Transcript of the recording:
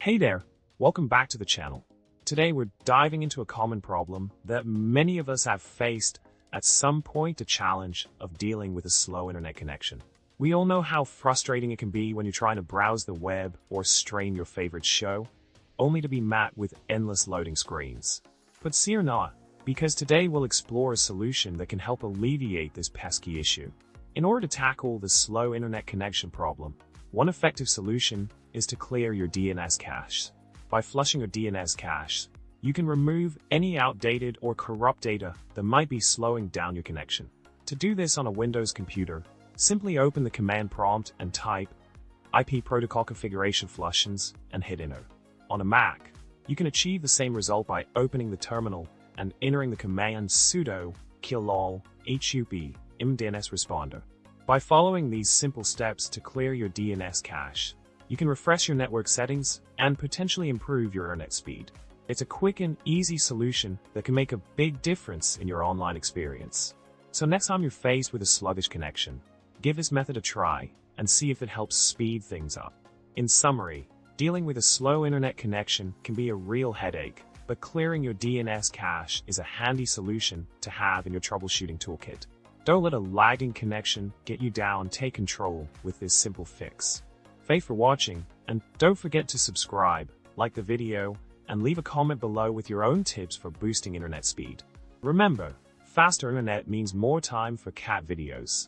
Hey there, welcome back to the channel. Today we're diving into a common problem that many of us have faced at some point, the challenge of dealing with a slow internet connection. We all know how frustrating it can be when you're trying to browse the web or stream your favorite show, only to be met with endless loading screens. But fear not, because today we'll explore a solution that can help alleviate this pesky issue. In order to tackle the slow internet connection problem, one effective solution is to clear your DNS cache. By flushing your DNS cache, you can remove any outdated or corrupt data that might be slowing down your connection. To do this on a Windows computer, simply open the command prompt and type IP protocol configuration flushes and hit enter. On a Mac, you can achieve the same result by opening the terminal and entering the command sudo kill hup mdns responder. By following these simple steps to clear your DNS cache, you can refresh your network settings and potentially improve your internet speed. It's a quick and easy solution that can make a big difference in your online experience. So next time you're faced with a sluggish connection, give this method a try and see if it helps speed things up. In summary, dealing with a slow internet connection can be a real headache, but clearing your DNS cache is a handy solution to have in your troubleshooting toolkit. Don't let a lagging connection get you down. Take control with this simple fix. Thanks for watching, and don't forget to subscribe, like the video, and leave a comment below with your own tips for boosting internet speed. Remember, faster internet means more time for cat videos.